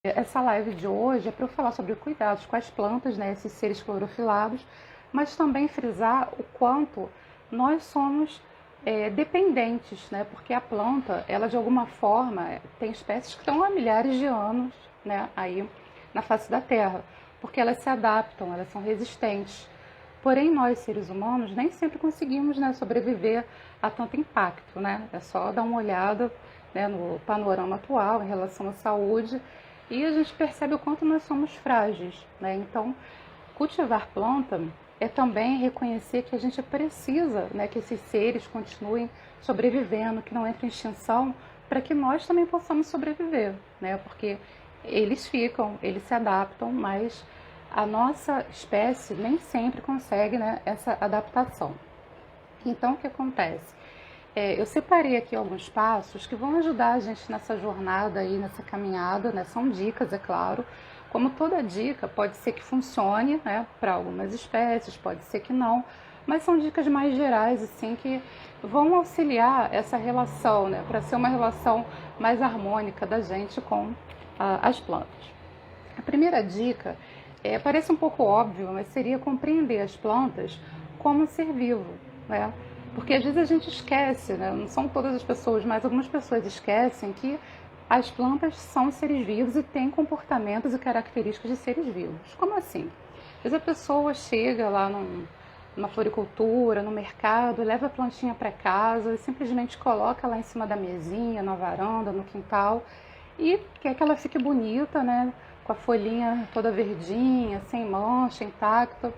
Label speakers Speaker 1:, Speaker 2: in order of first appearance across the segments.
Speaker 1: Essa live de hoje é para eu falar sobre cuidados com as plantas, né, esses seres clorofilados, mas também frisar o quanto nós somos dependentes, né, porque a planta, ela de alguma forma, tem espécies que estão há milhares de anos, né, aí na face da Terra, porque elas se adaptam, elas são resistentes. Porém, nós, seres humanos, nem sempre conseguimos, né, sobreviver a tanto impacto, né? É só dar uma olhada, né, no panorama atual em relação à saúde e a gente percebe o quanto nós somos frágeis, né? Então, cultivar planta é também reconhecer que a gente precisa, né, que esses seres continuem sobrevivendo, que não entrem em extinção, para que nós também possamos sobreviver, né? Porque eles ficam, eles se adaptam, mas a nossa espécie nem sempre consegue, né, essa adaptação. Então, o que acontece? Eu separei aqui alguns passos que vão ajudar a gente nessa jornada aí, nessa caminhada, né? São dicas, é claro. Como toda dica, pode ser que funcione, né, para algumas espécies, pode ser que não, mas são dicas mais gerais, assim, que vão auxiliar essa relação, né, para ser uma relação mais harmônica da gente com as plantas. A primeira dica parece um pouco óbvio, mas seria compreender as plantas como um ser vivo, né? Porque às vezes a gente esquece, né? Não são todas as pessoas, mas algumas pessoas esquecem que as plantas são seres vivos e têm comportamentos e características de seres vivos. Como assim? Às vezes a pessoa chega lá numa floricultura, no mercado, leva a plantinha para casa e simplesmente coloca lá em cima da mesinha, na varanda, no quintal e quer que ela fique bonita, né? Com a folhinha toda verdinha, sem mancha, intacta.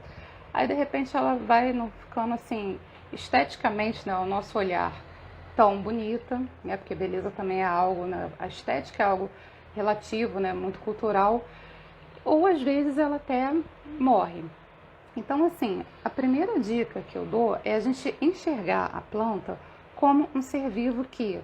Speaker 1: Aí de repente ela vai ficando assim, esteticamente, né, o nosso olhar tão bonita, né? Porque beleza também é algo, né? A estética é algo relativo, né? Muito cultural. Ou às vezes ela até morre. Então, assim, a primeira dica que eu dou é a gente enxergar a planta como um ser vivo que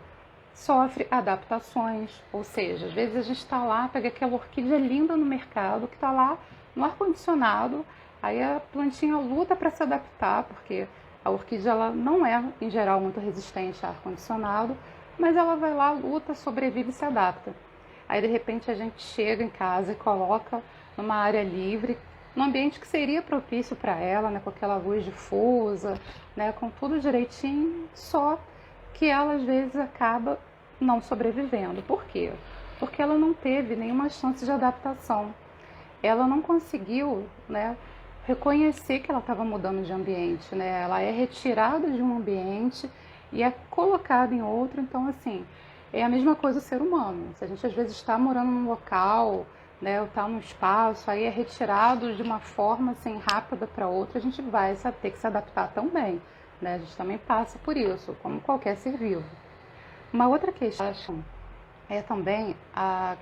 Speaker 1: sofre adaptações, ou seja, às vezes a gente está lá, pega aquela orquídea linda no mercado, que está lá no ar-condicionado, aí a plantinha luta para se adaptar, porque a orquídea ela não é, em geral, muito resistente a ar-condicionado, mas ela vai lá, luta, sobrevive e se adapta. Aí, de repente, a gente chega em casa e coloca numa área livre, num ambiente que seria propício para ela, né, com aquela luz difusa, né, com tudo direitinho, só que ela às vezes acaba não sobrevivendo. Por quê? Porque ela não teve nenhuma chance de adaptação. Ela não conseguiu, né, reconhecer que ela estava mudando de ambiente, né? Ela é retirada de um ambiente e é colocada em outro. Então, assim, é a mesma coisa o ser humano. Se a gente às vezes está morando num local, né, ou está num espaço, aí é retirado de uma forma assim rápida para outra, a gente vai ter que se adaptar também, né? A gente também passa por isso, como qualquer ser vivo. Uma outra questão é também a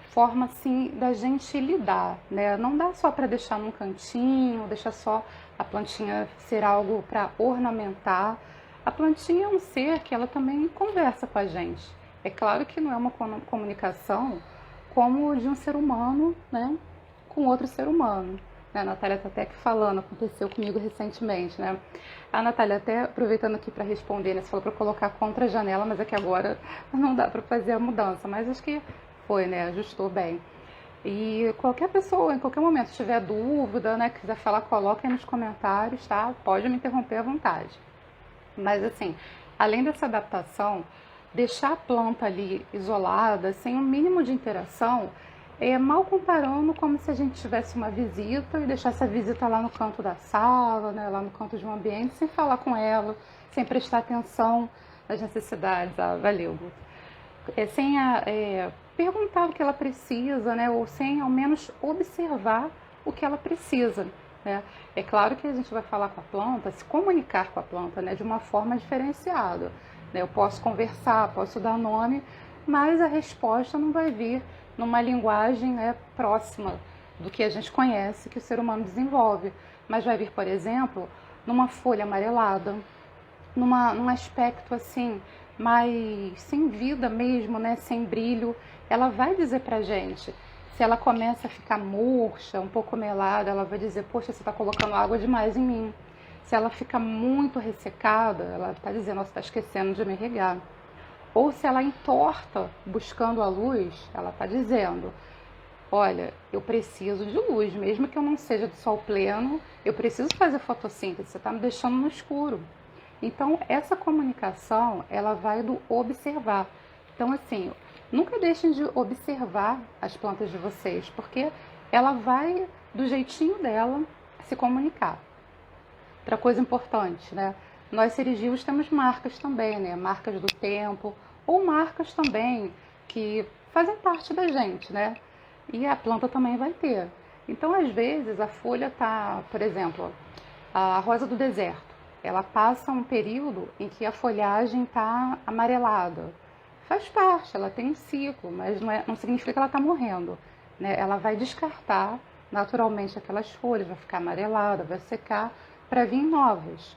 Speaker 1: forma assim da gente lidar, né? Não dá só para deixar num cantinho, deixar só a plantinha ser algo para ornamentar. A plantinha é um ser que ela também conversa com a gente. É claro que não é uma comunicação como de um ser humano, né, com outro ser humano. A Natália está até aqui falando, aconteceu comigo recentemente, né? A Natália até aproveitando aqui para responder, né? Você falou para colocar contra a janela, mas é que agora não dá para fazer a mudança. Mas acho que foi, né? Ajustou bem. E qualquer pessoa, em qualquer momento, se tiver dúvida, né? Quiser falar, coloca aí nos comentários, tá? Pode me interromper à vontade. Mas assim, além dessa adaptação, deixar a planta ali isolada, sem um mínimo de interação, é mal comparando como se a gente tivesse uma visita e deixasse a visita lá no canto da sala, né, lá no canto de um ambiente, sem falar com ela, sem prestar atenção nas necessidades. Ah, valeu. Sem perguntar o que ela precisa, né, ou sem ao menos observar o que ela precisa. Né? É claro que a gente vai falar com a planta, se comunicar com a planta, né, de uma forma diferenciada. Né? Eu posso conversar, posso dar nome, mas a resposta não vai vir numa linguagem, né, próxima do que a gente conhece, que o ser humano desenvolve. Mas vai vir, por exemplo, numa folha amarelada, num aspecto assim, mais sem vida mesmo, né, sem brilho. Ela vai dizer pra gente. Se ela começa a ficar murcha, um pouco melada, ela vai dizer, poxa, você está colocando água demais em mim. Se ela fica muito ressecada, ela está dizendo, você está esquecendo de me regar. Ou se ela entorta buscando a luz, ela está dizendo: olha, eu preciso de luz, mesmo que eu não seja do sol pleno, eu preciso fazer fotossíntese, você está me deixando no escuro. Então, essa comunicação, ela vai do observar. Então, assim, nunca deixem de observar as plantas de vocês, porque ela vai, do jeitinho dela, se comunicar. Outra coisa importante, né? Nós seres vivos temos marcas também, né? Marcas do tempo, ou marcas também que fazem parte da gente, né? E a planta também vai ter. Então, às vezes, a folha tá, por exemplo, a rosa do deserto, ela passa um período em que a folhagem está amarelada. Faz parte, ela tem um ciclo, mas não significa que ela está morrendo, né? Ela vai descartar naturalmente aquelas folhas, vai ficar amarelada, vai secar para vir novas.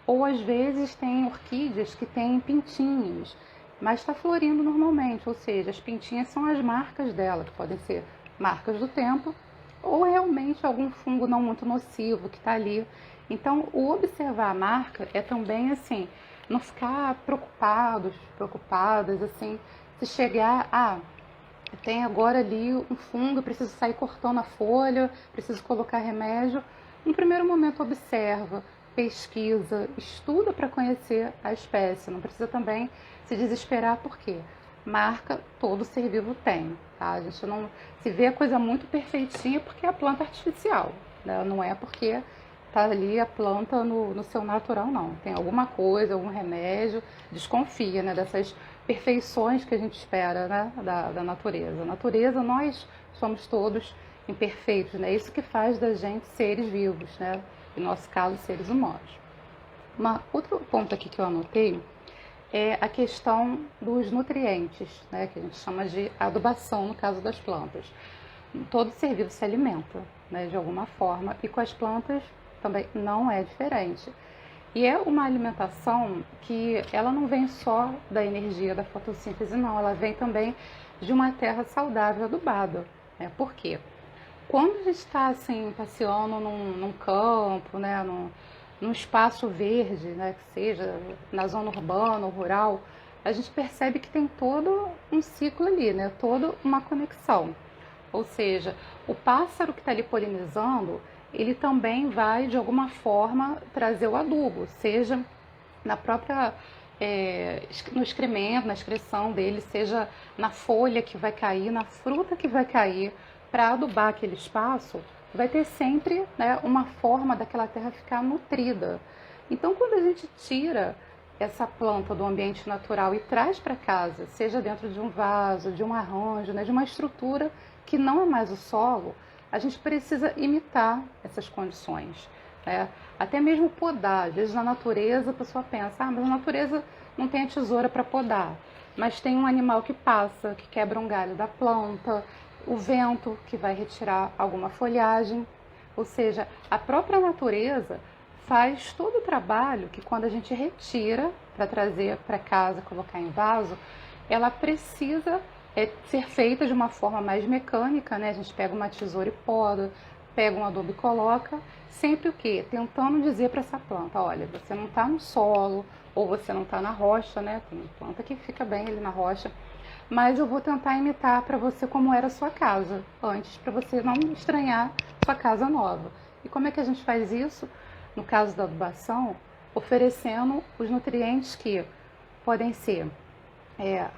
Speaker 1: Ou às vezes tem orquídeas que têm pintinhos, mas está florindo normalmente, ou seja, as pintinhas são as marcas dela, que podem ser marcas do tempo, ou realmente algum fungo não muito nocivo que está ali. Então, o observar a marca é também assim, não ficar preocupadas, assim, se chegar, tem agora ali um fungo, preciso sair cortando a folha, preciso colocar remédio. No primeiro momento, observa, pesquisa, estuda para conhecer a espécie. Não precisa também se desesperar, porque marca todo ser vivo tem. Tá? A gente não se vê a coisa muito perfeitinha porque é a planta artificial, né? Não é porque tá ali a planta no seu natural, não. Tem alguma coisa, algum remédio, desconfia, né, dessas perfeições que a gente espera, né, da natureza. A natureza, nós somos todos imperfeitos, né? Isso que faz da gente seres vivos, né? No nosso caso, seres humanos. Outro ponto aqui que eu anotei é a questão dos nutrientes, né, que a gente chama de adubação no caso das plantas. Todo ser vivo se alimenta, né, de alguma forma, e com as plantas também não é diferente. E é uma alimentação que ela não vem só da energia da fotossíntese, não, ela vem também de uma terra saudável adubada. Né? Por quê? Quando a gente está assim, passeando num campo, né, num espaço verde, né, que seja na zona urbana ou rural, a gente percebe que tem todo um ciclo ali, né, toda uma conexão. Ou seja, o pássaro que está ali polinizando, ele também vai, de alguma forma, trazer o adubo, seja na própria, no excremento, na excreção dele, seja na folha que vai cair, na fruta que vai cair, para adubar aquele espaço, vai ter sempre, né, uma forma daquela terra ficar nutrida. Então, quando a gente tira essa planta do ambiente natural e traz para casa, seja dentro de um vaso, de um arranjo, né, de uma estrutura que não é mais o solo, a gente precisa imitar essas condições. Né? Até mesmo podar. Às vezes na natureza a pessoa pensa, mas na natureza não tem a tesoura para podar. Mas tem um animal que passa, que quebra um galho da planta, o vento que vai retirar alguma folhagem. Ou seja, a própria natureza faz todo o trabalho que quando a gente retira para trazer para casa, colocar em vaso, ela precisa ser feita de uma forma mais mecânica, né? A gente pega uma tesoura e poda, pega um adubo e coloca, sempre o quê? Tentando dizer para essa planta, olha, você não está no solo, ou você não está na rocha, né? Tem planta que fica bem ali na rocha, mas eu vou tentar imitar para você como era a sua casa antes, para você não estranhar sua casa nova. E como é que a gente faz isso? No caso da adubação, oferecendo os nutrientes que podem ser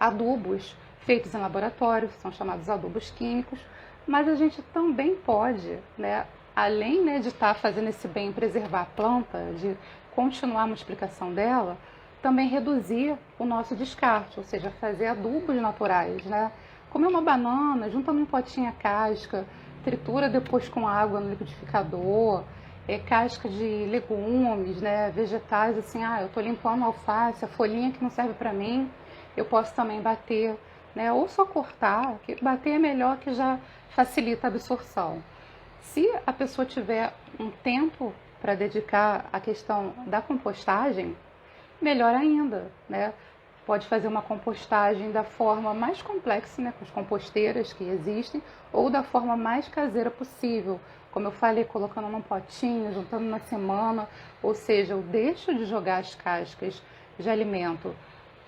Speaker 1: adubos feitos em laboratório, são chamados adubos químicos, mas a gente também pode, né, além, né, de estar fazendo esse bem, preservar a planta, de continuar a multiplicação dela, também reduzir o nosso descarte, ou seja, fazer adubos naturais, né? Comer uma banana, junta num potinho a casca, tritura depois com água no liquidificador, casca de legumes, né, vegetais, assim, eu estou limpando a alface, a folhinha que não serve para mim, eu posso também bater, né, ou só cortar, que bater é melhor, que já facilita a absorção. Se a pessoa tiver um tempo para dedicar à questão da compostagem, melhor ainda, né? Pode fazer uma compostagem da forma mais complexa, né, com as composteiras que existem, ou da forma mais caseira possível. Como eu falei, colocando num potinho, juntando na semana, ou seja, eu deixo de jogar as cascas de alimento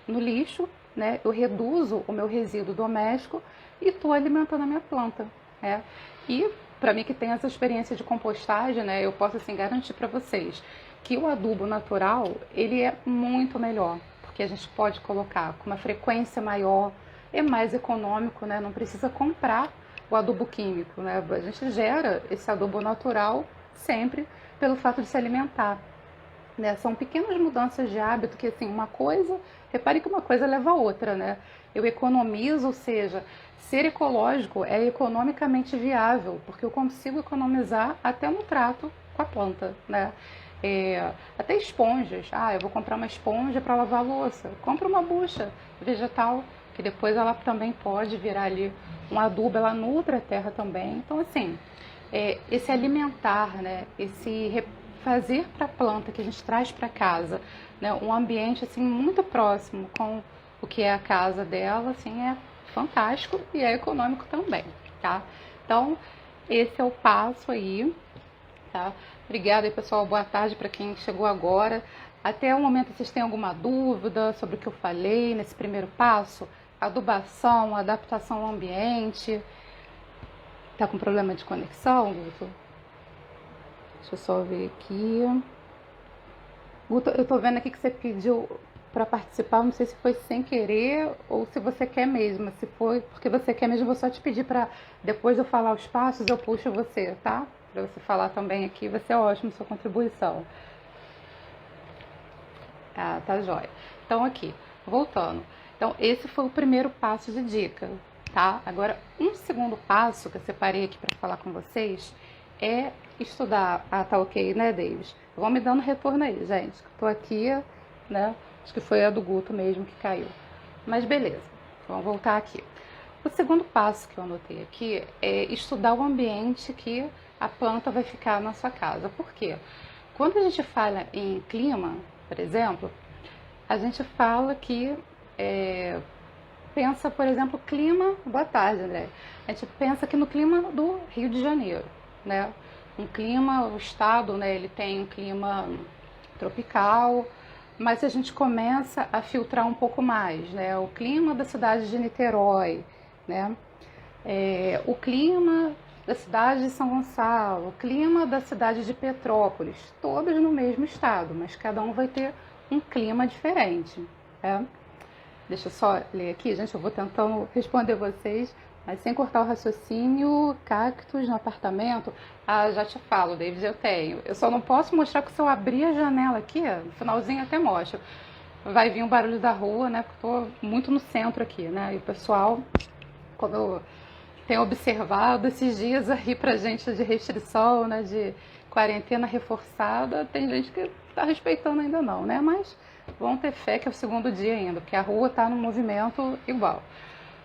Speaker 1: no lixo né, eu reduzo o meu resíduo doméstico e estou alimentando a minha planta, né? E para mim que tem essa experiência de compostagem, né, eu posso assim garantir para vocês que o adubo natural, ele é muito melhor, porque a gente pode colocar com uma frequência maior, é mais econômico, né, não precisa comprar o adubo químico, né? A gente gera esse adubo natural sempre pelo fato de se alimentar, né? São pequenas mudanças de hábito que, assim, uma coisa, repare que uma coisa leva a outra, né? Eu economizo, ou seja, ser ecológico é economicamente viável, porque eu consigo economizar até no trato com a planta, né? Até esponjas. Eu vou comprar uma esponja para lavar a louça. Compra uma bucha vegetal, que depois ela também pode virar ali um adubo, ela nutre a terra também. Então, assim, esse alimentar, né? Esse fazer para a planta que a gente traz para casa, né? Um ambiente assim muito próximo com o que é a casa dela, assim, é fantástico e é econômico também, tá? Então, esse é o passo aí, tá? Obrigada aí, pessoal, boa tarde para quem chegou agora. Até o momento, vocês têm alguma dúvida sobre o que eu falei nesse primeiro passo? Adubação, adaptação ao ambiente. Tá com problema de conexão, Guto? Deixa eu só ver aqui. Guto, eu tô vendo aqui que você pediu para participar, não sei se foi sem querer ou se você quer mesmo. Se foi porque você quer mesmo, eu vou só te pedir para depois eu falar os passos, eu puxo você, tá? Para você falar também aqui, vai ser ótimo sua contribuição. Tá jóia. Então aqui, voltando. Então esse foi o primeiro passo de dica, tá? Agora, um segundo passo que eu separei aqui para falar com vocês é estudar. Tá ok, né, Davis? Vão me dando retorno aí, gente. Tô aqui, né? Acho que foi a do Guto mesmo que caiu. Mas beleza, vamos voltar aqui. O segundo passo que eu anotei aqui é estudar o ambiente que a planta vai ficar na sua casa. Por quê? Quando a gente fala em clima, por exemplo, a gente fala que pensa, por exemplo, clima. Boa tarde, André. A gente pensa que no clima do Rio de Janeiro, né? Um clima, o estado, né? Ele tem um clima tropical, mas a gente começa a filtrar um pouco mais, né? O clima da cidade de Niterói, né? O clima da cidade de São Gonçalo, o clima da cidade de Petrópolis, todos no mesmo estado, mas cada um vai ter um clima diferente, né? Deixa eu só ler aqui, gente, eu vou tentando responder vocês, mas sem cortar o raciocínio. Cactos no apartamento? Já te falo, David, eu tenho. Eu só não posso mostrar que se eu abrir a janela aqui, no finalzinho até mostro. Vai vir um barulho da rua, né, porque eu tô muito no centro aqui, né, e o pessoal, como eu tenho observado esses dias aí pra gente de restrição, né, de quarentena reforçada, tem gente que tá respeitando ainda não, né, mas vão ter fé que é o segundo dia ainda, porque a rua tá num movimento igual.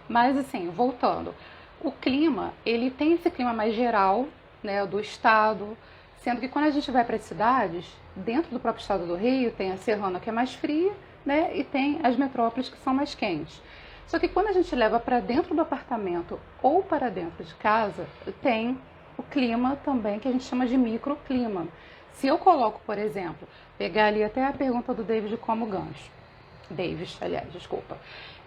Speaker 1: Mas assim, voltando, o clima, ele tem esse clima mais geral, né, do estado, sendo que quando a gente vai para as cidades, dentro do próprio estado do Rio, tem a Serrana que é mais fria, né, e tem as metrópoles que são mais quentes. Só que quando a gente leva para dentro do apartamento ou para dentro de casa, tem o clima também que a gente chama de microclima. Se eu coloco, por exemplo, pegar ali até a pergunta do David como gancho, Davis, aliás, desculpa,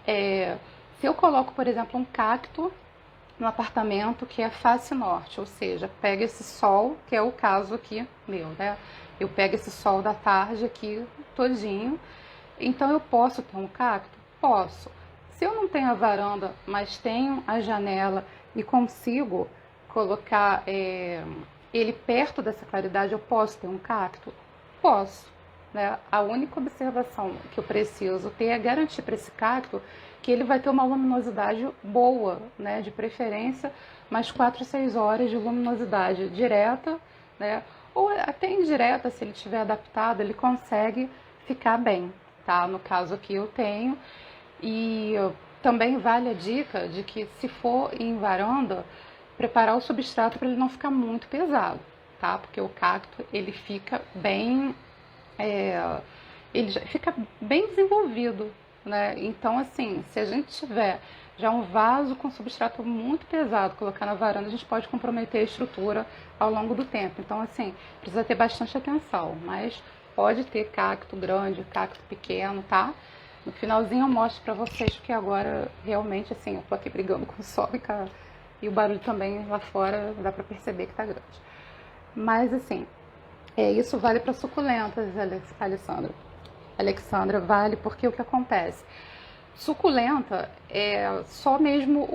Speaker 1: se eu coloco, por exemplo, um cacto no apartamento que é face norte, ou seja, pega esse sol, que é o caso aqui meu, né? Eu pego esse sol da tarde aqui todinho, então eu posso ter um cacto? Posso. Se eu não tenho a varanda, mas tenho a janela e consigo colocar ele perto dessa claridade, eu posso ter um cacto? Posso, né? A única observação que eu preciso ter é garantir para esse cacto que ele vai ter uma luminosidade boa, né? De preferência, mais 4 a 6 horas de luminosidade direta, né? Ou até indireta, se ele estiver adaptado, ele consegue ficar bem, tá? No caso aqui eu tenho. E também vale a dica de que, se for em varanda, preparar o substrato para ele não ficar muito pesado, tá? Porque o cacto, ele fica bem, ele já fica bem desenvolvido, né? Então, assim, se a gente tiver já um vaso com substrato muito pesado, colocar na varanda, a gente pode comprometer a estrutura ao longo do tempo. Então, assim, precisa ter bastante atenção, mas pode ter cacto grande, cacto pequeno, tá? No finalzinho eu mostro pra vocês, porque agora realmente, assim, eu tô aqui brigando com o sol e o barulho também lá fora dá pra perceber que tá grande. Mas assim, isso vale para suculentas, Alexandra, vale porque o que acontece? Suculenta é só mesmo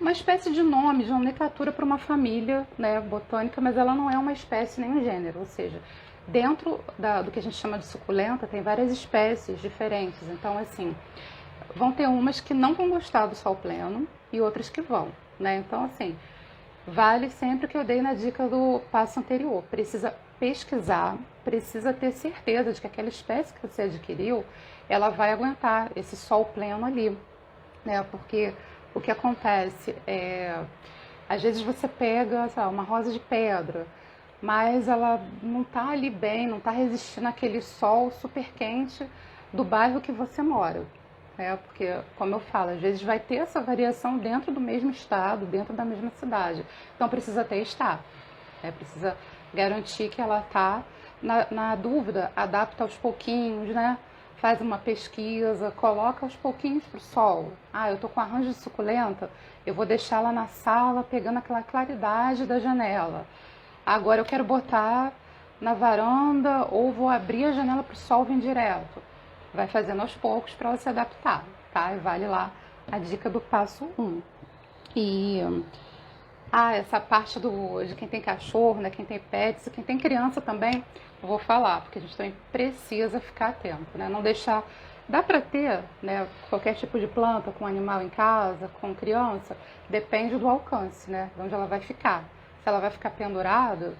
Speaker 1: uma espécie de nome, de nomenclatura para uma família, né, botânica, mas ela não é uma espécie nem um gênero, ou seja, dentro do que a gente chama de suculenta tem várias espécies diferentes, então assim, vão ter umas que não vão gostar do sol pleno e outras que vão, né, então assim, vale sempre que eu dei na dica do passo anterior, precisa pesquisar, precisa ter certeza de que aquela espécie que você adquiriu, ela vai aguentar esse sol pleno ali, né, porque o que acontece às vezes você pega, sei lá, uma rosa de pedra, mas ela não está ali bem, não está resistindo àquele sol super quente do bairro que você mora. Porque, como eu falo, às vezes vai ter essa variação dentro do mesmo estado, dentro da mesma cidade. Então precisa testar, precisa garantir que ela está na dúvida, adapta aos pouquinhos, né? Faz uma pesquisa, coloca aos pouquinhos para o sol. Eu estou com arranjo de suculenta, eu vou deixar ela na sala pegando aquela claridade da janela. Agora eu quero botar na varanda ou vou abrir a janela para o sol vir direto. Vai fazendo aos poucos para ela se adaptar, tá? E vale lá a dica do passo 1. Essa parte de quem tem cachorro, né, quem tem pets, quem tem criança também, eu vou falar, porque a gente também precisa ficar atento, né? Não deixar... Dá para ter, né, qualquer tipo de planta com animal em casa, com criança, depende do alcance, né, de onde ela vai ficar. Se ela vai ficar pendurada,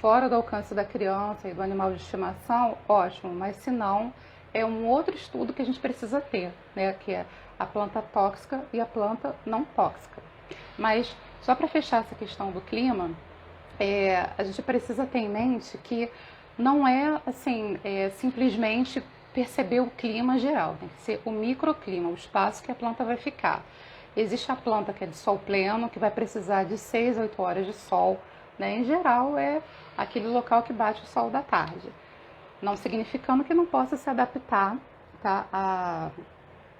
Speaker 1: fora do alcance da criança e do animal de estimação, ótimo, mas se não, é um outro estudo que a gente precisa ter, né, que é a planta tóxica e a planta não tóxica. Mas, só para fechar essa questão do clima, a gente precisa ter em mente que não é, assim, simplesmente perceber o clima geral, tem que ser o microclima, o espaço que a planta vai ficar. Existe a planta que é de sol pleno, que vai precisar de 6 a 8 horas de sol, né? Em geral, é aquele local que bate o sol da tarde. Não significando que não possa se adaptar, tá,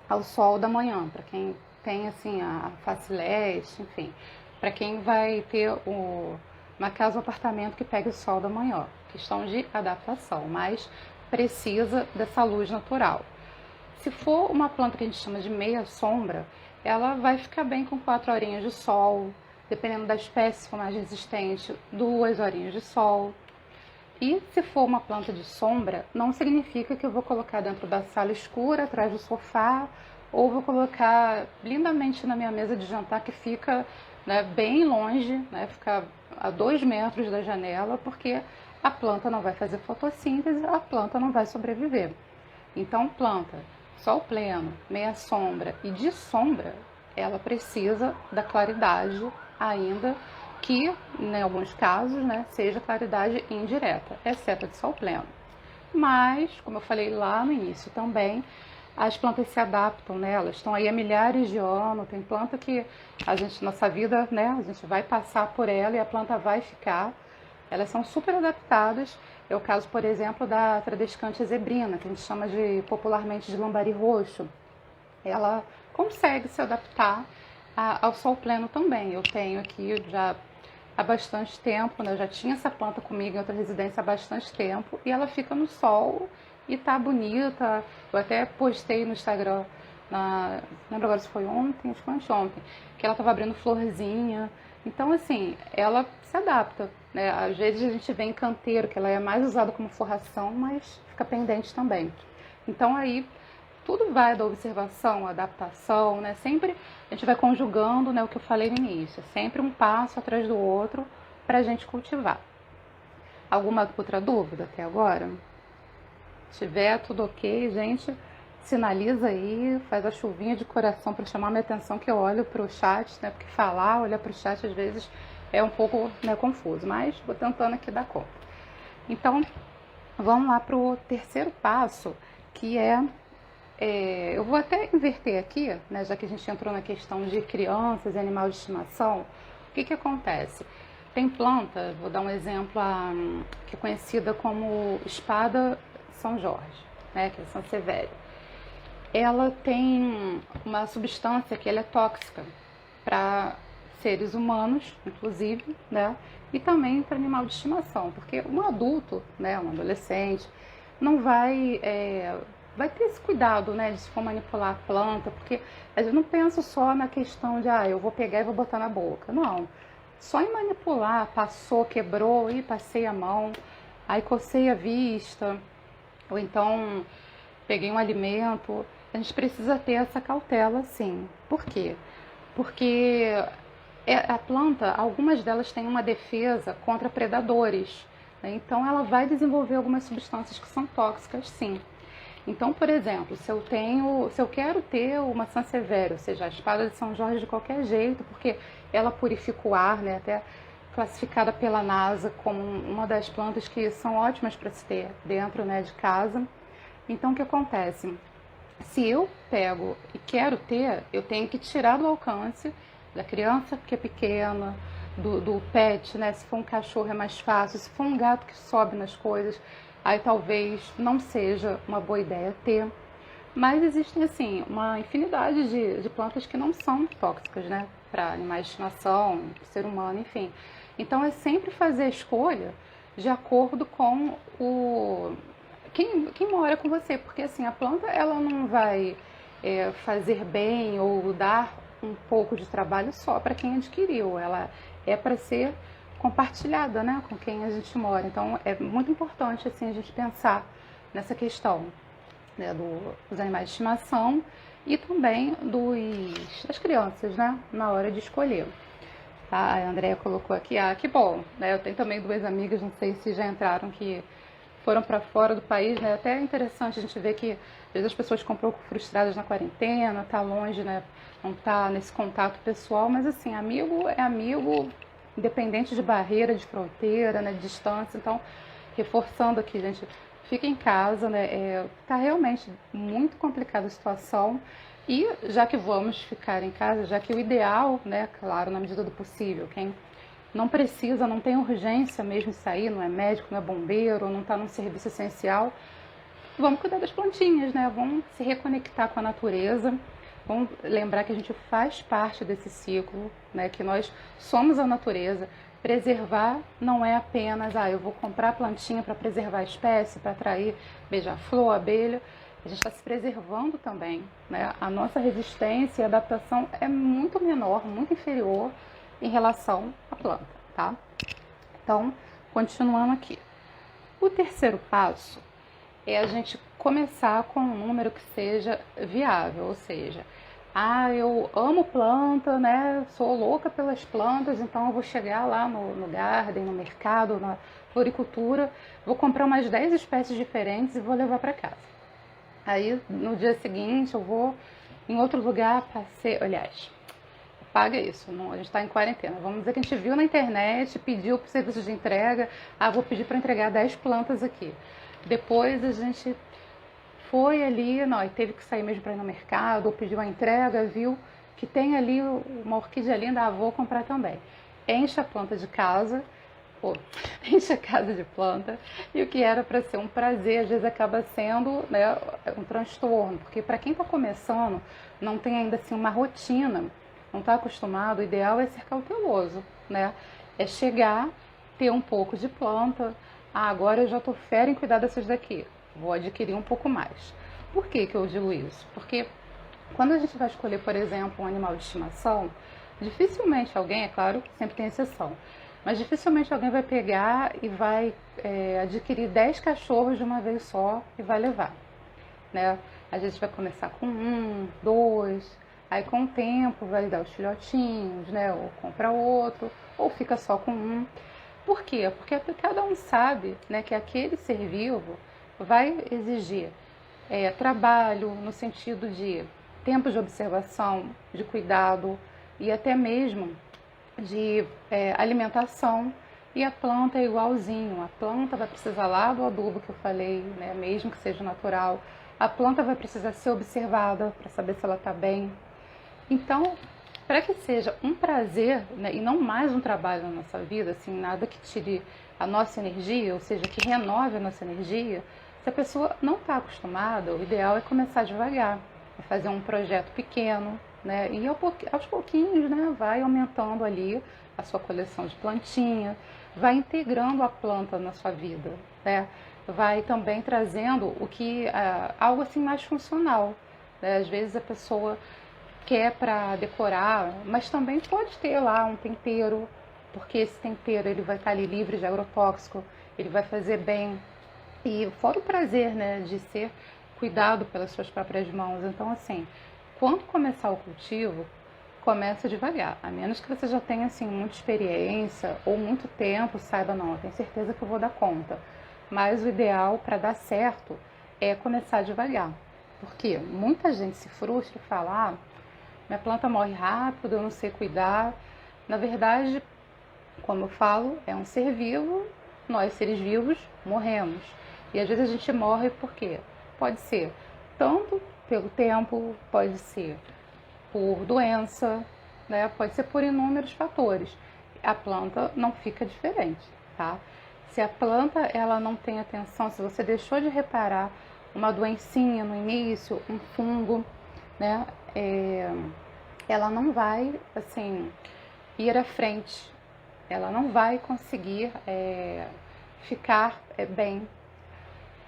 Speaker 1: ao sol da manhã, para quem tem assim a face leste, enfim, para quem vai ter uma casa ou apartamento que pegue o sol da manhã, questão de adaptação, mas precisa dessa luz natural. Se for uma planta que a gente chama de meia sombra, ela vai ficar bem com 4 horinhas de sol, dependendo da espécie, se for mais resistente, 2 horinhas de sol. E se for uma planta de sombra, não significa que eu vou colocar dentro da sala escura, atrás do sofá, ou vou colocar lindamente na minha mesa de jantar, que fica, né, bem longe, né, fica a 2 metros da janela, porque a planta não vai fazer fotossíntese, a planta não vai sobreviver. Então, planta sol pleno, meia sombra e de sombra, ela precisa da claridade ainda que, em alguns casos, né, seja claridade indireta, exceto de sol pleno. Mas, como eu falei lá no início também, as plantas se adaptam, né? Elas estão aí há milhares de anos, tem planta que a gente, nossa vida, né, a gente vai passar por ela e a planta vai ficar. Elas são super adaptadas. É o caso, por exemplo, da Tradescantia zebrina, que a gente chama popularmente de lambari roxo. Ela consegue se adaptar ao sol pleno também. Eu tenho aqui já há bastante tempo, né? Eu já tinha essa planta comigo em outra residência há bastante tempo e ela fica no sol e tá bonita. Eu até postei no Instagram, não lembro agora se foi ontem, acho que foi anteontem, que ela estava abrindo florzinha. Então, assim, ela se adapta, né? Às vezes a gente vê em canteiro, que ela é mais usada como forração, mas fica pendente também. Então, aí, tudo vai da observação, adaptação, né? Sempre a gente vai conjugando, né, o que eu falei no início. Sempre um passo atrás do outro para a gente cultivar. Alguma outra dúvida até agora? Se tiver tudo ok, gente, sinaliza aí, faz a chuvinha de coração para chamar minha atenção, que eu olho para o chat, né? Porque falar, olhar para o chat às vezes é um pouco, né, confuso, mas vou tentando aqui dar conta. Então, vamos lá para o terceiro passo, que eu vou até inverter aqui, né, já que a gente entrou na questão de crianças e animais de estimação. O que acontece? Tem planta, vou dar um exemplo, que é conhecida como espada São Jorge, né, que é Sansevéria. ela tem uma substância que ela é tóxica para seres humanos, inclusive, né? E também para animal de estimação, porque um adulto, né, um adolescente, não vai ter esse cuidado, né, de se for manipular a planta, porque a gente não pensa só na questão de, eu vou pegar e vou botar na boca. Não, só em manipular, passou, quebrou, e passei a mão, aí cocei a vista, ou então peguei um alimento. A gente precisa ter essa cautela, sim. Por quê? Porque a planta, algumas delas têm uma defesa contra predadores, né? Então ela vai desenvolver algumas substâncias que são tóxicas, sim. Então, por exemplo, se eu quero ter uma sansevieria, ou seja, a espada de São Jorge de qualquer jeito, porque ela purifica o ar, né? Até classificada pela NASA como uma das plantas que são ótimas para se ter dentro, né, de casa. Então, o que acontece? Se eu pego e quero ter, eu tenho que tirar do alcance da criança que é pequena, do pet, né? Se for um cachorro é mais fácil, se for um gato que sobe nas coisas, aí talvez não seja uma boa ideia ter. Mas existem, assim, uma infinidade de plantas que não são tóxicas, né? Para animais de estimação, ser humano, enfim. Então é sempre fazer a escolha de acordo com quem mora com você, porque assim, a planta ela não vai fazer bem ou dar um pouco de trabalho só para quem adquiriu, ela é para ser compartilhada, né, com quem a gente mora. Então é muito importante assim a gente pensar nessa questão, né, dos animais de estimação e também das crianças, né, na hora de escolher. Tá? A Andrea colocou aqui, que bom, né? Eu tenho também duas amigas, não sei se já entraram, que foram para fora do país, né? Até é interessante a gente ver que às vezes as pessoas ficam um pouco frustradas na quarentena, tá longe, né? Não tá nesse contato pessoal, mas assim, amigo é amigo, independente de barreira, de fronteira, né? De distância. Então, reforçando aqui, gente, fica em casa, né? Tá realmente muito complicada a situação. E já que vamos ficar em casa, já que o ideal, né, claro, na medida do possível, quem não precisa, não tem urgência mesmo de sair, não é médico, não é bombeiro, não está num serviço essencial, vamos cuidar das plantinhas, né? Vamos se reconectar com a natureza, vamos lembrar que a gente faz parte desse ciclo, né? Que nós somos a natureza. Preservar não é apenas, eu vou comprar plantinha para preservar a espécie, para atrair beija-flor, abelha. A gente está se preservando também, né? A nossa resistência e adaptação é muito menor, muito inferior em relação à planta, tá? Então, continuando aqui. O terceiro passo é a gente começar com um número que seja viável, ou seja, eu amo planta, né? Sou louca pelas plantas, então eu vou chegar lá no garden, no mercado, na floricultura, vou comprar umas 10 espécies diferentes e vou levar para casa. Aí no dia seguinte eu vou em outro lugar, aliás, paga isso, a gente está em quarentena. Vamos dizer que a gente viu na internet, pediu para o serviço de entrega, vou pedir para entregar 10 plantas aqui. Depois a gente foi ali, não, teve que sair mesmo para ir no mercado, ou pediu a entrega, viu que tem ali uma orquídea linda, vou comprar também. Enche a planta de casa, enche a casa de planta, e o que era para ser um prazer, às vezes acaba sendo, né, um transtorno, porque para quem está começando, não tem ainda assim uma rotina, não está acostumado, o ideal é ser cauteloso, né? É chegar, ter um pouco de planta, agora eu já estou fera em cuidar dessas daqui, vou adquirir um pouco mais. Por que eu digo isso? Porque quando a gente vai escolher, por exemplo, um animal de estimação, dificilmente alguém, é claro, sempre tem exceção, mas dificilmente alguém vai pegar e vai adquirir 10 cachorros de uma vez só e vai levar, né? A gente vai começar com 1, 2, aí com o tempo vai dar os filhotinhos, né? Ou compra outro, ou fica só com um. Por quê? Porque cada um sabe, né, que aquele ser vivo vai exigir trabalho no sentido de tempo de observação, de cuidado e até mesmo de alimentação. E a planta é igualzinho, a planta vai precisar lá do adubo que eu falei, né, mesmo que seja natural, a planta vai precisar ser observada para saber se ela está bem. Então, para que seja um prazer, né, e não mais um trabalho na nossa vida, assim, nada que tire a nossa energia, ou seja, que renove a nossa energia, se a pessoa não está acostumada, o ideal é começar devagar. fazer um projeto pequeno, né? E aos pouquinhos, né, vai aumentando ali a sua coleção de plantinha, vai integrando a planta na sua vida, né? Vai também trazendo algo assim mais funcional, né? Às vezes a pessoa quer para decorar, mas também pode ter lá um tempero, porque esse tempero ele vai estar ali livre de agrotóxico, ele vai fazer bem e fora o prazer, né, de ser cuidado pelas suas próprias mãos. Então, assim, quando começar o cultivo, começa devagar. A menos que você já tenha, assim, muita experiência ou muito tempo, saiba, não, eu tenho certeza que eu vou dar conta. Mas o ideal para dar certo é começar devagar. Porque muita gente se frustra e fala, minha planta morre rápido, eu não sei cuidar. Na verdade, como eu falo, é um ser vivo, nós seres vivos morremos. E às vezes a gente morre por quê? Pode ser tanto pelo tempo, pode ser por doença, né? Pode ser por inúmeros fatores. A planta não fica diferente, tá? Se a planta ela não tem atenção, se você deixou de reparar uma doencinha no início, um fungo, né? Ela não vai, assim, ir à frente. Ela não vai conseguir ficar bem.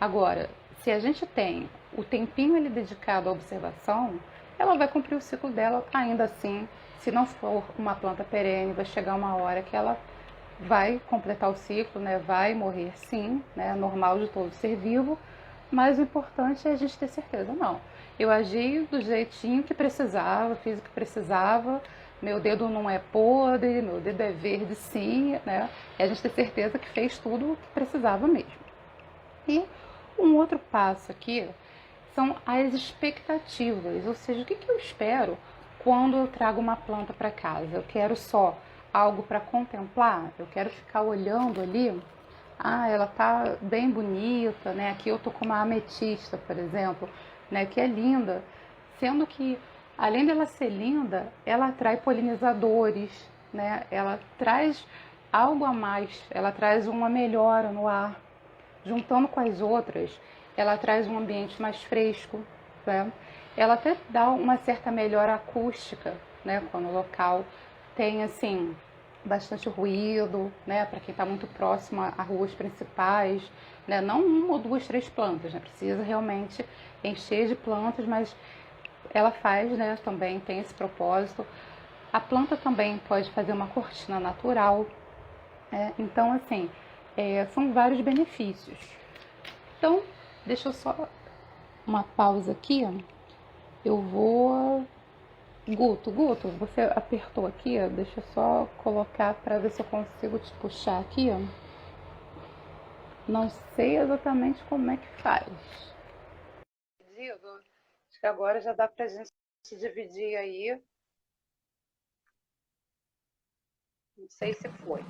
Speaker 1: Agora, se a gente tem o tempinho ele dedicado à observação, ela vai cumprir o ciclo dela ainda assim. Se não for uma planta perene, vai chegar uma hora que ela vai completar o ciclo, né? Vai morrer sim, né? Normal de todo ser vivo, mas o importante é a gente ter certeza, não. Eu agi do jeitinho que precisava, fiz o que precisava, meu dedo não é podre, meu dedo é verde sim, né? E a gente ter certeza que fez tudo o que precisava mesmo. E um outro passo aqui são as expectativas, ou seja, o que eu espero quando eu trago uma planta para casa? Eu quero só algo para contemplar? Eu quero ficar olhando ali? Ah, ela tá bem bonita, né? Aqui eu tô com uma ametista, por exemplo, né? Que é linda, sendo que além dela ser linda, ela atrai polinizadores, né? Ela traz algo a mais, ela traz uma melhora no ar. Juntando com as outras, ela traz um ambiente mais fresco, né? Ela até dá uma certa melhora acústica, né? Quando o local tem, assim, bastante ruído, né? Para quem está muito próximo a ruas principais, né? Não uma ou duas, três plantas, né? Precisa realmente encher de plantas, mas ela faz, né? Também tem esse propósito. A planta também pode fazer uma cortina natural, né? Então, assim, são vários benefícios. Então, deixa eu só uma pausa aqui. Eu vou. Guto, você apertou aqui, ó. Deixa eu só colocar para ver se eu consigo te puxar aqui, ó. Não sei exatamente como é que faz. Acho que agora já dá pra gente dividir aí. Não sei se foi.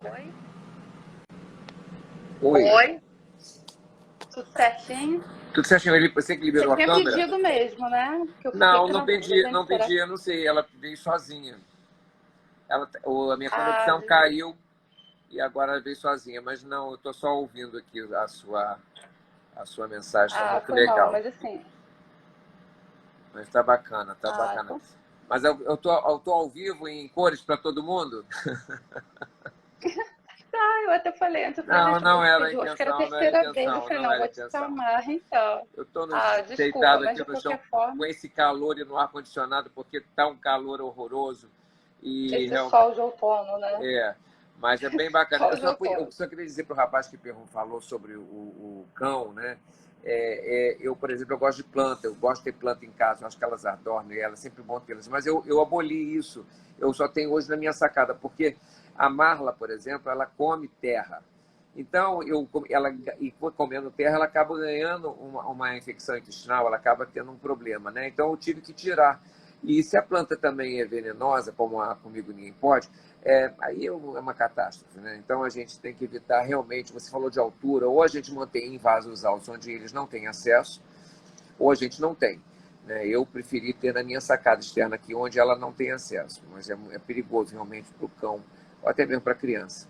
Speaker 1: Foi?
Speaker 2: Oi.
Speaker 1: Oi? Tudo certinho?
Speaker 2: Tudo certinho? Você que
Speaker 1: Você
Speaker 2: liberou a
Speaker 1: tinha
Speaker 2: câmera?
Speaker 1: pedido mesmo, né? Que eu fiquei
Speaker 2: Não,
Speaker 1: aqui
Speaker 2: não
Speaker 1: na dúvida,
Speaker 2: pedi,
Speaker 1: hein?
Speaker 2: não
Speaker 1: Será
Speaker 2: pedi,
Speaker 1: que...
Speaker 2: eu não sei. Ela veio sozinha. A minha
Speaker 1: Ah,
Speaker 2: conexão caiu e agora ela veio sozinha. Mas não, eu estou só ouvindo aqui a sua mensagem. Está muito
Speaker 1: foi mal,
Speaker 2: legal.
Speaker 1: mas assim...
Speaker 2: Mas está bacana, está
Speaker 1: Ah,
Speaker 2: bacana.
Speaker 1: então...
Speaker 2: Mas eu tô ao vivo em cores para todo mundo?
Speaker 1: Ah, eu até falei antes, eu falei,
Speaker 2: Não,
Speaker 1: gente, eu vou
Speaker 2: não era a
Speaker 1: pedir, acho que era a
Speaker 2: intenção, não era a
Speaker 1: terceira vez. Eu
Speaker 2: intenção,
Speaker 1: falei,
Speaker 2: não
Speaker 1: não,
Speaker 2: era a
Speaker 1: vou te
Speaker 2: intenção.
Speaker 1: chamar, então.
Speaker 2: Eu estou
Speaker 1: Ah, desculpa,
Speaker 2: deitado
Speaker 1: mas
Speaker 2: aqui
Speaker 1: de
Speaker 2: no chão
Speaker 1: qualquer forma,
Speaker 2: com esse calor e no ar-condicionado, porque está um calor horroroso. E
Speaker 1: esse sol de outono, né?
Speaker 2: mas é bem bacana.
Speaker 1: Sol de
Speaker 2: Eu
Speaker 1: outono.
Speaker 2: só queria dizer para o rapaz que falou sobre o cão, né? Eu, por exemplo, eu gosto de planta, eu gosto de ter planta em casa, eu acho que elas adornam, e é sempre bom tê-las. Mas eu aboli isso, eu só tenho hoje na minha sacada, porque a Marla, por exemplo, ela come terra. Então, comendo terra, ela acaba ganhando uma infecção intestinal, ela acaba tendo um problema, né? Então, eu tive que tirar. E se a planta também é venenosa, como a Comigo Ninguém Pode, aí é uma catástrofe, né? Então, a gente tem que evitar realmente, você falou de altura, ou a gente mantém em vasos altos onde eles não têm acesso, ou a gente não tem. Né? Eu preferi ter na minha sacada externa aqui, onde ela não tem acesso, mas é perigoso realmente para o cão, ou até mesmo para a criança.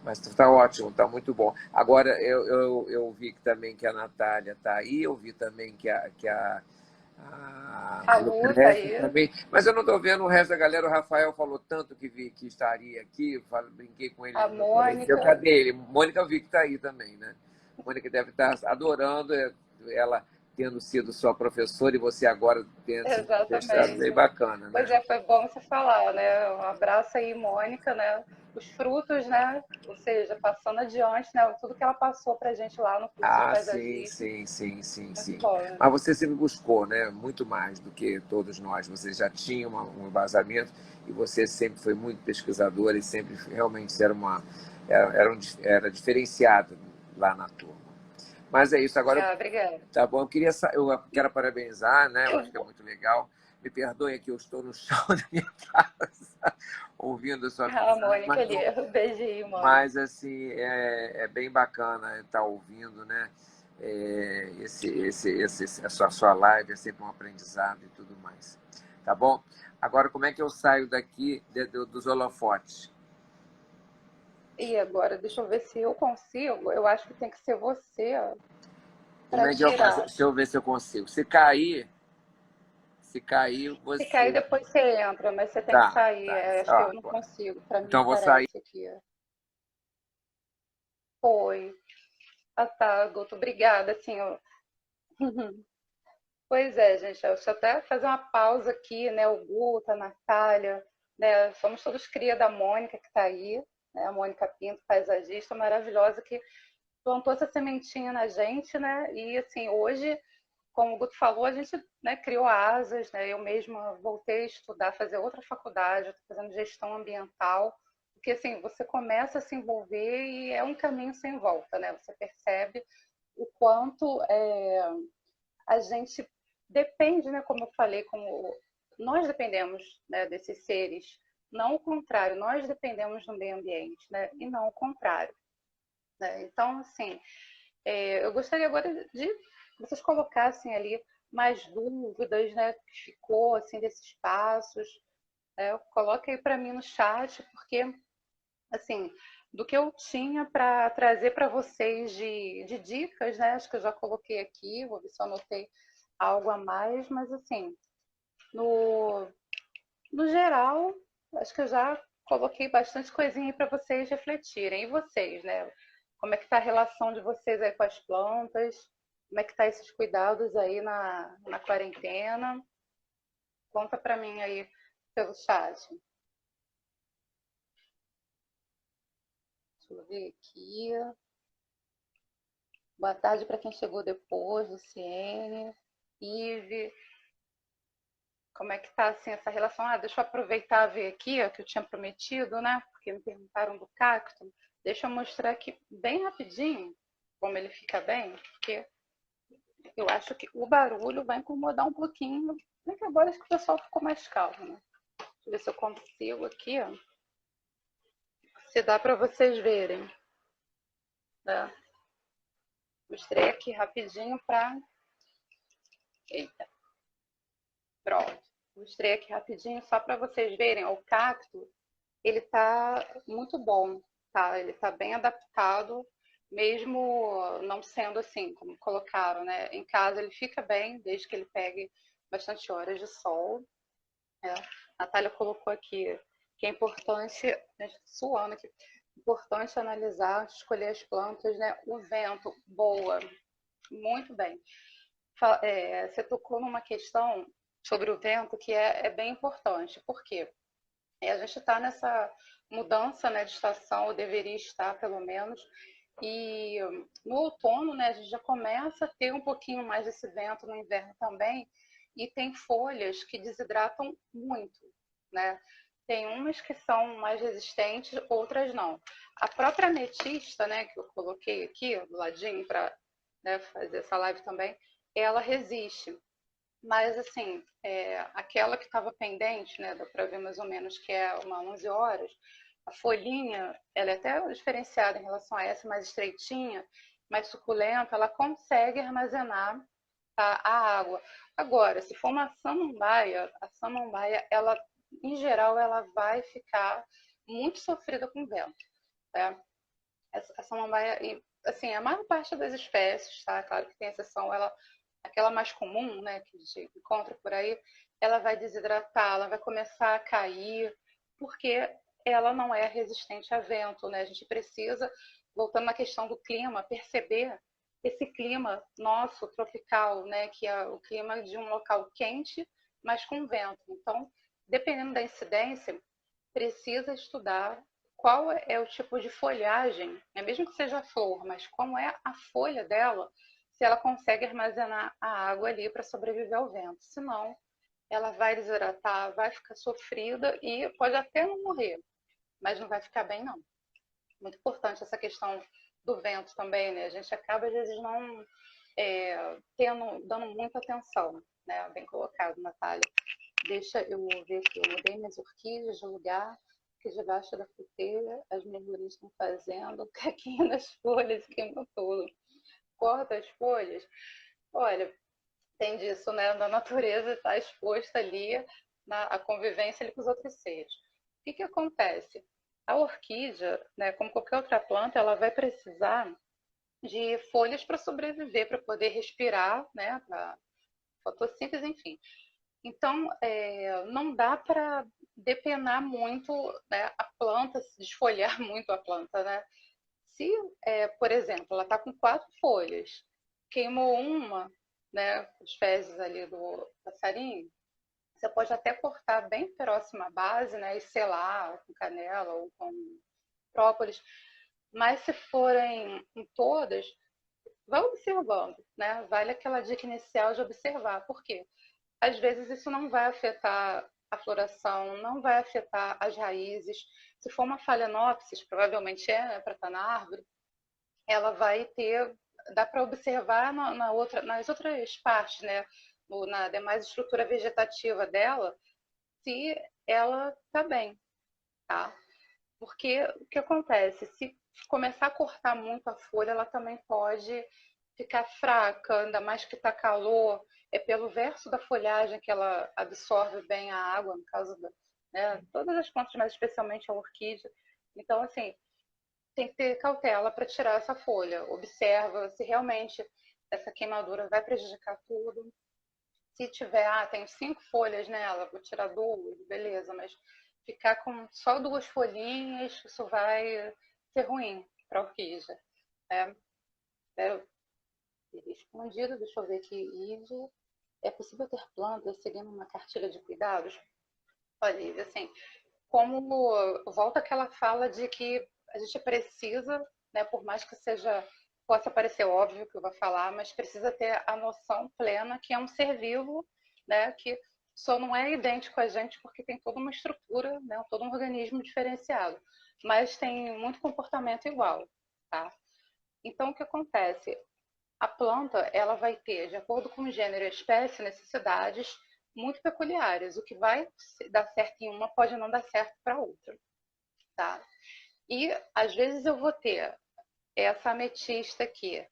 Speaker 2: Mas está ótimo, está muito bom. Agora, eu vi também que a Natália está aí, eu vi também que
Speaker 1: A
Speaker 2: O
Speaker 1: Lu tá
Speaker 2: resto
Speaker 1: aí.
Speaker 2: também. Mas eu não estou vendo o resto da galera. O Rafael falou tanto que estaria aqui. Brinquei com ele,
Speaker 1: A
Speaker 2: ele não apareceu.
Speaker 1: Mônica.
Speaker 2: Cadê ele? Mônica eu vi que está aí também, né? Mônica deve estar adorando ela tendo sido sua professora e você agora tendo sido professora. Bem
Speaker 1: Exatamente.
Speaker 2: bacana,
Speaker 1: Pois
Speaker 2: né?
Speaker 1: é, foi bom você falar, né? Um abraço aí, Mônica, né? Os frutos, né? Ou seja, passando adiante, né? Tudo que ela passou pra gente lá no curso de
Speaker 2: Ah, sim,
Speaker 1: paisagismo.
Speaker 2: sim, sim, sim,
Speaker 1: Muito
Speaker 2: sim.
Speaker 1: bom, né?
Speaker 2: Mas você sempre buscou, né? Muito mais do que todos nós. Você já tinha um embasamento e você sempre foi muito pesquisadora e sempre realmente era diferenciado lá na turma. Mas é isso. Agora,
Speaker 1: Ah, obrigada.
Speaker 2: tá bom. Eu quero parabenizar, né? Eu
Speaker 1: Eu
Speaker 2: acho que é
Speaker 1: vou.
Speaker 2: muito legal. Me perdoe que eu estou no chão da minha casa ouvindo a sua
Speaker 1: A
Speaker 2: pisada,
Speaker 1: Mônica ali. Beijinho, Mônica.
Speaker 2: mas assim é bem bacana estar ouvindo, né? A sua live é sempre um aprendizado e tudo mais. Tá bom? Agora, como é que eu saio daqui dos holofotes?
Speaker 1: E agora, deixa eu ver se eu consigo. Eu acho que tem que ser você
Speaker 2: Como
Speaker 1: para
Speaker 2: é que eu faço?
Speaker 1: tirar.
Speaker 2: Deixa eu ver se eu consigo. Se cair,
Speaker 1: Se cair,
Speaker 2: você.
Speaker 1: depois você entra, mas você tem que
Speaker 2: Tá,
Speaker 1: sair.
Speaker 2: tá.
Speaker 1: É, acho que
Speaker 2: Ó,
Speaker 1: eu não consigo. Para mim
Speaker 2: então eu vou sair.
Speaker 1: aparece aqui. Foi. Ah, tá, Guto. Obrigada. Assim, ó. Pois é, gente. Deixa eu até fazer uma pausa aqui, né? O Guto, a Natália, né? Somos todos cria da Mônica que está aí, né? A Mônica Pinto, paisagista maravilhosa, que plantou essa sementinha na gente, né? E assim, hoje, como o Guto falou, a gente, né, criou asas, né? Eu mesma voltei a estudar, fazer outra faculdade, estou fazendo gestão ambiental, porque assim, você começa a se envolver e é um caminho sem volta, né? Você percebe o quanto a gente depende, né, como eu falei, como nós dependemos, né, desses seres, não o contrário, nós dependemos do meio ambiente, né, e não o contrário. Né? Então, assim, eu gostaria agora de que vocês colocassem ali mais dúvidas, né, que ficou assim desses passos. Coloque aí para mim no chat, porque assim, do que eu tinha para trazer para vocês de dicas, né? Acho que eu já coloquei aqui, vou ver se eu anotei algo a mais, mas assim, no, no geral, acho que eu já coloquei bastante coisinha aí para vocês refletirem. E vocês, né? Como é que está a relação de vocês aí com as plantas? Como é que tá esses cuidados aí na quarentena? Conta para mim aí pelo chat. Deixa eu ver aqui. Boa tarde para quem chegou depois, Luciene, Ive. Como é que tá assim essa relação? Ah, deixa eu aproveitar e ver aqui, ó, que eu tinha prometido, né? Porque me perguntaram do cacto. Deixa eu mostrar aqui bem rapidinho como ele fica bem, porque eu acho que o barulho vai incomodar um pouquinho. Bem que agora acho que o pessoal ficou mais calmo, né? Deixa eu ver se eu consigo aqui, ó. Se dá para vocês verem, né? Mostrei aqui rapidinho para. Eita, pronto. Mostrei aqui rapidinho só para vocês verem. O cacto, ele tá muito bom, tá? Ele tá bem adaptado, mesmo não sendo assim, como colocaram, né? Em casa ele fica bem, desde que ele pegue bastante horas de sol. Né? A Natália colocou aqui que é importante, né, suando aqui, importante analisar, escolher as plantas, né? O vento, boa, muito bem. Você tocou numa questão sobre o vento que é bem importante. Por quê? A gente está nessa mudança, né, de estação, ou deveria estar pelo menos, e no outono, né, a gente já começa a ter um pouquinho mais desse vento, no inverno também, e tem folhas que desidratam muito, né? Tem umas que são mais resistentes, outras não. A própria ametista, né, que eu coloquei aqui do ladinho para, né, fazer essa live também, ela resiste. Mas, assim, aquela que estava pendente, né, dá para ver mais ou menos que é uma 11 horas, a folhinha, ela é até diferenciada em relação a essa, mais estreitinha, mais suculenta, ela consegue armazenar, tá, a água. Agora, se for uma samambaia, a samambaia, ela, em geral, ela vai ficar muito sofrida com vento, tá? A samambaia, assim, a maior parte das espécies, tá? Claro que tem exceção, ela aquela mais comum, né, que a gente encontra por aí, ela vai desidratar, ela vai começar a cair, porque ela não é resistente a vento, né? A gente precisa, voltando na questão do clima, perceber esse clima nosso tropical, né, que é o clima de um local quente, mas com vento. Então, dependendo da incidência, precisa estudar qual é o tipo de folhagem, né? Mesmo que seja flor, mas como é a folha dela, se ela consegue armazenar a água ali para sobreviver ao vento. Senão, ela vai desidratar, vai ficar sofrida e pode até não morrer, mas não vai ficar bem, não. Muito importante essa questão do vento também, né? A gente acaba, às vezes, não dando muita atenção, né? Bem colocado, Natália. Deixa eu ver aqui, eu mudei minhas orquídeas de lugar, que debaixo da fruteira as minhas estão fazendo caquinha nas folhas, queimou tudo. Corta as folhas. Olha, tem disso, né? Na natureza está exposta ali a convivência ali com os outros seres. O que acontece? A orquídea, né, como qualquer outra planta, ela vai precisar de folhas para sobreviver, para poder respirar, né, para fotossíntese, enfim. Então, não dá para depenar muito, né, a planta, desfolhar muito a planta, né? Se, por exemplo, ela está com 4 folhas, queimou uma, né, os fezes ali do passarinho, você pode até cortar bem próxima à base, né, e selar com canela ou com própolis, mas se forem em todas, vai observando, né? Vale aquela dica inicial de observar. Por quê? Às vezes isso não vai afetar a floração, não vai afetar as raízes. Se for uma phalaenopsis, provavelmente é, né, para estar na árvore, ela vai ter, dá para observar nas outras partes, né, na demais estrutura vegetativa dela, se ela está bem, tá? Porque o que acontece? Se começar a cortar muito a folha, ela também pode ficar fraca, ainda mais que está calor. É pelo verso da folhagem que ela absorve bem a água, no caso da, né, todas as plantas, mas especialmente a orquídea. Então, assim, tem que ter cautela para tirar essa folha. Observa se realmente essa queimadura vai prejudicar tudo. Se tiver, tenho 5 folhas nela, vou tirar 2, beleza, mas ficar com só 2 folhinhas, isso vai ser ruim para a orquídea. Espero ter respondido, deixa eu ver aqui, Ivy. É possível ter plantas seguindo uma cartilha de cuidados? Olha, Ivy, assim, como volta aquela fala de que a gente precisa, né, por mais que seja, possa parecer óbvio que eu vou falar, mas precisa ter a noção plena que é um ser vivo, né, que só não é idêntico a gente porque tem toda uma estrutura, né, todo um organismo diferenciado, mas tem muito comportamento igual, tá? Então, o que acontece? A planta, ela vai ter, de acordo com o gênero e a espécie, necessidades muito peculiares. O que vai dar certo em uma pode não dar certo para outra, tá? E às vezes eu vou ter essa ametista aqui,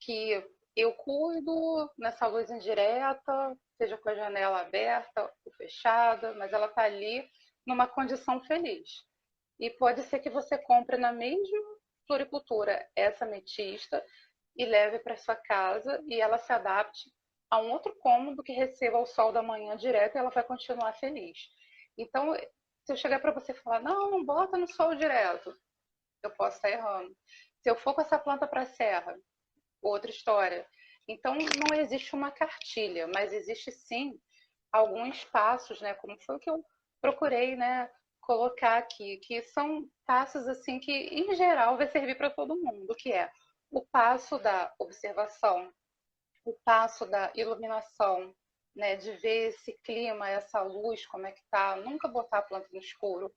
Speaker 1: que eu cuido nessa luz indireta, seja com a janela aberta ou fechada, mas ela está ali numa condição feliz. E pode ser que você compre na mesma floricultura essa ametista e leve para sua casa e ela se adapte a um outro cômodo que receba o sol da manhã direto e ela vai continuar feliz. Então, se eu chegar para você e falar, não, não bota no sol direto, eu posso estar errando. Se eu for com essa planta para a serra, outra história. Então, não existe uma cartilha, mas existe sim alguns passos, né? Como foi o que eu procurei, né? Colocar aqui, que são passos assim que, em geral, vai servir para todo mundo, que é o passo da observação, o passo da iluminação, né, de ver esse clima, essa luz, como é que tá, nunca botar a planta no escuro.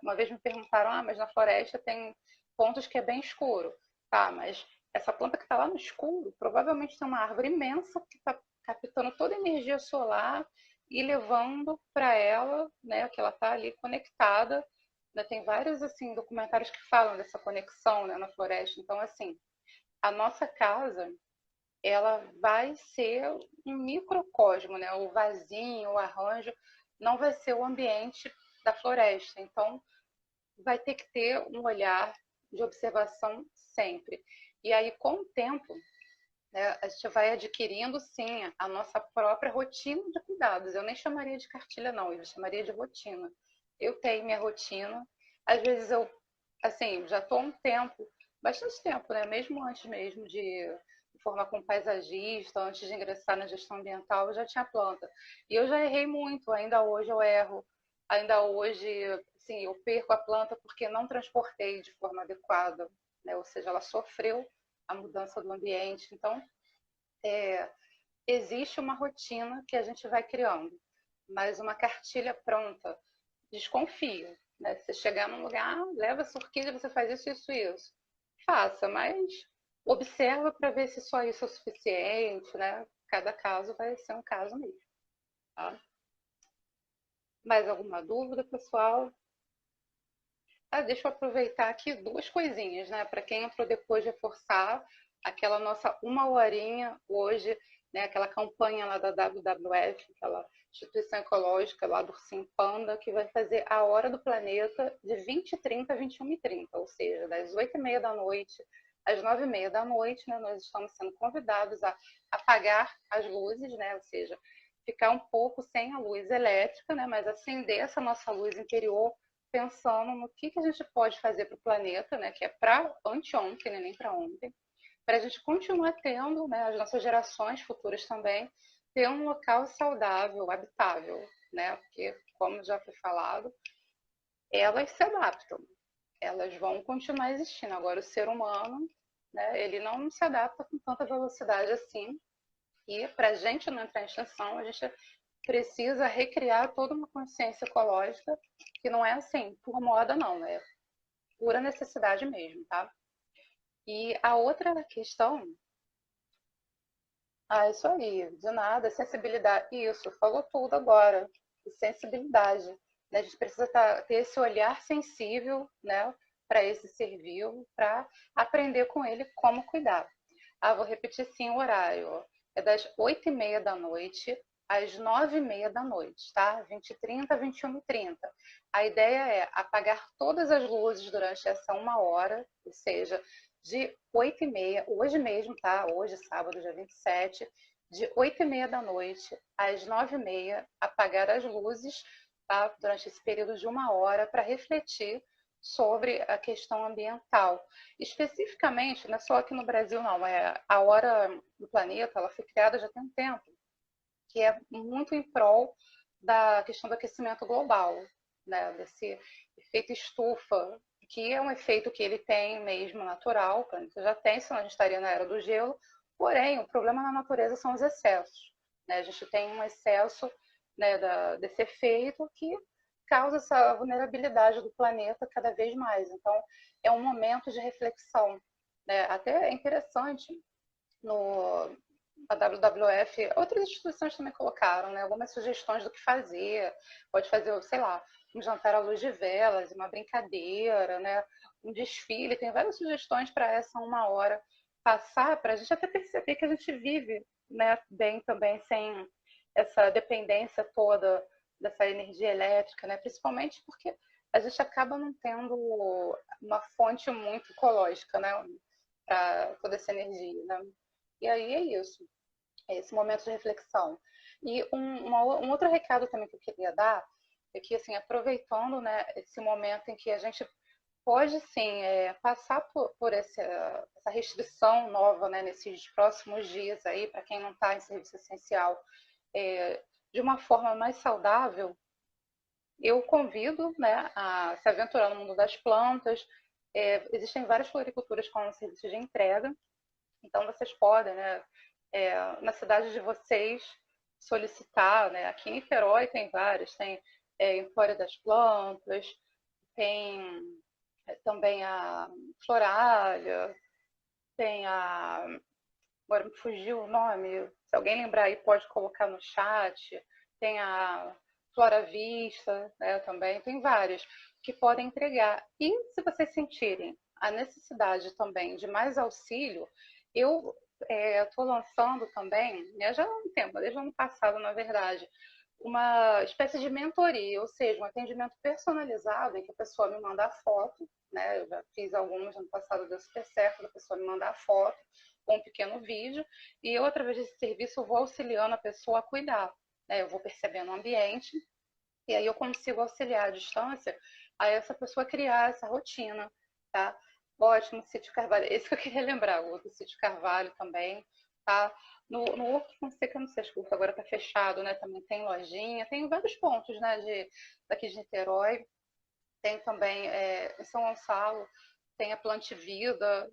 Speaker 1: Uma vez me perguntaram, mas na floresta tem pontos que é bem escuro. Tá, mas essa planta que está lá no escuro, provavelmente tem uma árvore imensa que está captando toda a energia solar e levando para ela, né, que ela está ali conectada. Né, tem vários assim documentários que falam dessa conexão, né, na floresta. Então, assim, a nossa casa ela vai ser um microcosmo, né? O vasinho, o arranjo, não vai ser o ambiente da floresta. Então, vai ter que ter um olhar de observação sempre. E aí, com o tempo, né, a gente vai adquirindo, sim, a nossa própria rotina de cuidados. Eu nem chamaria de cartilha, não, eu chamaria de rotina. Eu tenho minha rotina. Às vezes eu, assim, já estou há um tempo, bastante tempo, né? Mesmo antes mesmo de formar como paisagista, antes de ingressar na gestão ambiental, eu já tinha planta. E eu já errei muito, ainda hoje eu erro. Ainda hoje, sim, eu perco a planta porque não transportei de forma adequada, né? Ou seja, ela sofreu a mudança do ambiente. Então, é, existe uma rotina que a gente vai criando, mas uma cartilha pronta, desconfia. Né? Você chegar num lugar, leva essa orquídea, você faz isso, isso, isso. Faça, mas observa para ver se só isso é o suficiente, né? Cada caso vai ser um caso mesmo. Tá? Mais alguma dúvida, pessoal? Deixa eu aproveitar aqui duas coisinhas, né? Para quem entrou depois, reforçar aquela nossa uma horinha hoje, né? Aquela campanha lá da WWF, aquela instituição ecológica lá do Ursinho Panda, que vai fazer a Hora do Planeta de 20h30 a 21h30, ou seja, das 8h30 da noite às 9h30 da noite, né? Nós estamos sendo convidados a apagar as luzes, né? Ou seja, ficar um pouco sem a luz elétrica, né? Mas acender essa nossa luz interior pensando no que a gente pode fazer para o planeta, né, que é para anteontem, né, nem para ontem, para a gente continuar tendo, né, as nossas gerações futuras também, ter um local saudável, habitável, né, porque, como já foi falado, elas se adaptam, elas vão continuar existindo. Agora, o ser humano, né, ele não se adapta com tanta velocidade assim, e para a gente não entrar em extinção, a gente precisa recriar toda uma consciência ecológica que não é assim, por moda não, é pura necessidade mesmo, tá? E a outra questão, isso aí, de nada, sensibilidade, isso, falou tudo agora, sensibilidade, né? A gente precisa ter esse olhar sensível, né, para esse ser vivo, para aprender com ele como cuidar. Vou repetir sim o horário, é das 8h30 da noite às 9h30 da noite, tá? 20h30, 21h30. A ideia é apagar todas as luzes durante essa uma hora, ou seja, de 8h30, hoje mesmo, tá? Hoje, sábado, dia 27, de 8h30 da noite às 9h30, apagar as luzes, tá? Durante esse período de uma hora, para refletir sobre a questão ambiental. Especificamente, não é só aqui no Brasil, não, é a Hora do Planeta, ela foi criada já tem um tempo, que é muito em prol da questão do aquecimento global, né? Desse efeito estufa, que é um efeito que ele tem mesmo natural, o planeta já tem, senão a gente estaria na era do gelo, porém, o problema na natureza são os excessos. Né? A gente tem um excesso, né, desse efeito que causa essa vulnerabilidade do planeta cada vez mais. Então, é um momento de reflexão. Né? Até é interessante, no, a WWF, outras instituições também colocaram, né, algumas sugestões do que fazer. Pode fazer, sei lá, um jantar à luz de velas, uma brincadeira, né, um desfile. Tem várias sugestões para essa uma hora passar, para a gente até perceber que a gente vive, né, bem também, sem essa dependência toda dessa energia elétrica, né, principalmente porque a gente acaba não tendo uma fonte muito ecológica, né, para toda essa energia, né? E aí é isso, é esse momento de reflexão. E um outro recado também que eu queria dar é que, assim, aproveitando, né, esse momento em que a gente pode, sim, passar por essa restrição nova, né, nesses próximos dias aí, para quem não está em serviço essencial, de uma forma mais saudável, eu convido, né, a se aventurar no mundo das plantas. Existem várias floriculturas com serviço de entrega, então vocês podem, né, na cidade de vocês, solicitar, né? Aqui em Niterói tem várias, tem Empório das Plantas, tem também a Florália, tem a... Agora me fugiu o nome, se alguém lembrar aí pode colocar no chat, tem a Flora Vista, né, também, tem várias que podem entregar. E se vocês sentirem a necessidade também de mais auxílio, eu estou lançando também, né, já há um tempo, desde o ano passado, na verdade, uma espécie de mentoria, ou seja, um atendimento personalizado em que a pessoa me manda a foto, né? Eu já fiz algumas no passado, deu super certo, da pessoa me mandar a foto, com um pequeno vídeo, e eu, através desse serviço, eu vou auxiliando a pessoa a cuidar, né? Eu vou percebendo o ambiente, e aí eu consigo auxiliar à distância a essa pessoa criar essa rotina, tá? Ótimo, Sítio Carvalho. Esse que eu queria lembrar, o do Sítio Carvalho também, tá? No Horto Fonseca, não sei, acho que o Horto agora tá fechado, né? Também tem lojinha, tem vários pontos, né? Daqui de Niterói. Tem também em São Gonçalo, tem a Plante Vida,